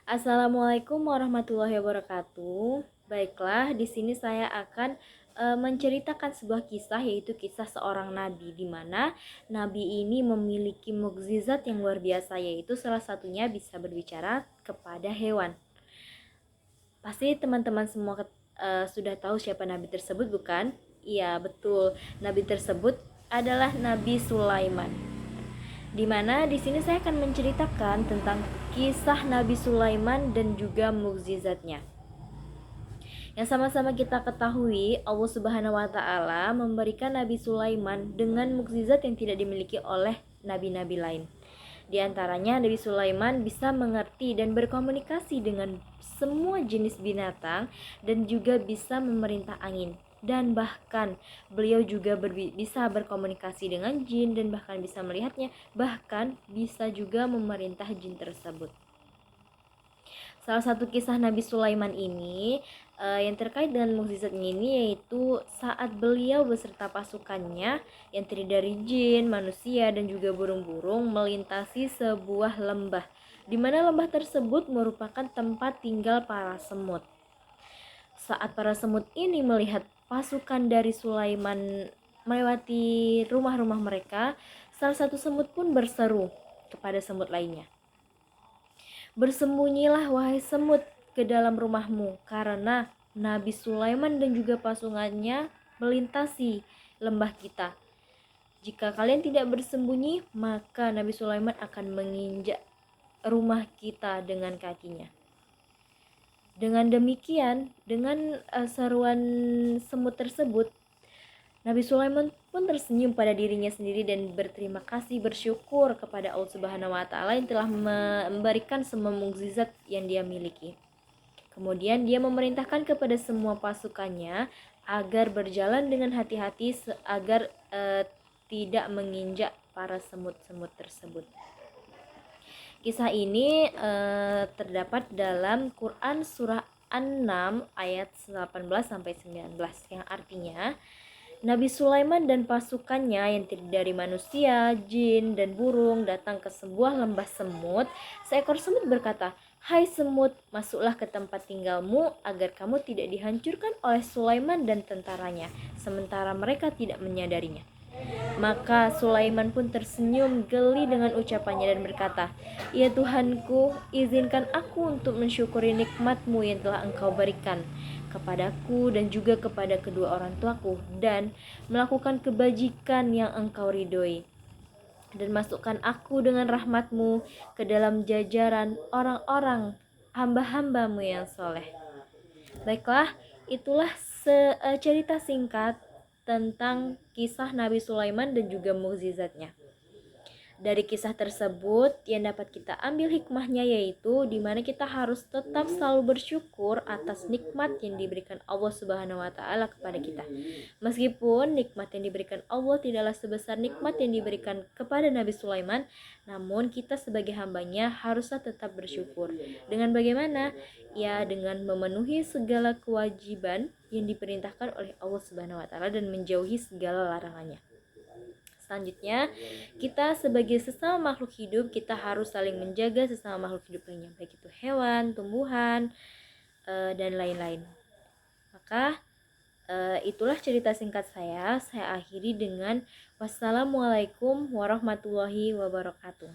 Assalamualaikum warahmatullahi wabarakatuh. Baiklah, di sini saya akan menceritakan sebuah kisah, yaitu kisah seorang nabi, di mana nabi ini memiliki mukjizat yang luar biasa, yaitu salah satunya bisa berbicara kepada hewan. Pasti teman-teman semua sudah tahu siapa nabi tersebut, bukan? Iya, betul. Nabi tersebut adalah Nabi Sulaiman. Di mana di sini saya akan menceritakan tentang kisah Nabi Sulaiman dan juga mukjizatnya. Yang sama-sama kita ketahui, Allah Subhanahu wa taala memberikan Nabi Sulaiman dengan mukjizat yang tidak dimiliki oleh nabi-nabi lain. Di antaranya Nabi Sulaiman bisa mengerti dan berkomunikasi dengan semua jenis binatang dan juga bisa memerintah angin. Dan bahkan beliau juga bisa berkomunikasi dengan jin dan bahkan bisa melihatnya, bahkan bisa juga memerintah jin tersebut. Salah satu kisah Nabi Sulaiman ini yang terkait dengan mukjizatnya ini yaitu saat beliau beserta pasukannya yang terdiri dari jin, manusia dan juga burung-burung melintasi sebuah lembah, di mana lembah tersebut merupakan tempat tinggal para semut. Saat para semut ini melihat pasukan dari Sulaiman melewati rumah-rumah mereka, salah satu semut pun berseru kepada semut lainnya, "Bersembunyilah wahai semut ke dalam rumahmu, karena Nabi Sulaiman dan juga pasukannya melintasi lembah kita. Jika kalian tidak bersembunyi, maka Nabi Sulaiman akan menginjak rumah kita dengan kakinya." Dengan demikian, dengan seruan semut tersebut, Nabi Sulaiman pun tersenyum pada dirinya sendiri dan berterima kasih, bersyukur kepada Allah Subhanahu wa taala yang telah memberikan semua mukjizat yang dia miliki. Kemudian dia memerintahkan kepada semua pasukannya agar berjalan dengan hati-hati agar tidak menginjak para semut-semut tersebut. Kisah ini terdapat dalam Quran surah An-Naml ayat 18 sampai 19 yang artinya Nabi Sulaiman dan pasukannya yang terdiri dari manusia, jin, dan burung datang ke sebuah lembah semut. Seekor semut berkata, "Hai semut, masuklah ke tempat tinggalmu agar kamu tidak dihancurkan oleh Sulaiman dan tentaranya, sementara mereka tidak menyadarinya." Maka Sulaiman pun tersenyum geli dengan ucapannya dan berkata, "Ya Tuhanku, izinkan aku untuk mensyukuri nikmat-Mu yang telah Engkau berikan kepadaku dan juga kepada kedua orang tuaku, dan melakukan kebajikan yang Engkau ridhoi. Dan masukkan aku dengan rahmat-Mu ke dalam jajaran orang-orang hamba-hamba-Mu yang soleh." Baiklah, itulah cerita singkat tentang kisah Nabi Sulaiman dan juga mukjizatnya. Dari kisah tersebut yang dapat kita ambil hikmahnya yaitu di mana kita harus tetap selalu bersyukur atas nikmat yang diberikan Allah Subhanahu wa taala kepada kita. Meskipun nikmat yang diberikan Allah tidaklah sebesar nikmat yang diberikan kepada Nabi Sulaiman, namun kita sebagai hambanya haruslah tetap bersyukur. Dengan bagaimana? Ya, dengan memenuhi segala kewajiban yang diperintahkan oleh Allah Subhanahu wa taala dan menjauhi segala larangannya. Selanjutnya, kita sebagai sesama makhluk hidup, kita harus saling menjaga sesama makhluk hidup lainnya, baik itu hewan, tumbuhan, dan lain-lain. Maka itulah cerita singkat saya. Saya akhiri dengan wassalamualaikum warahmatullahi wabarakatuh.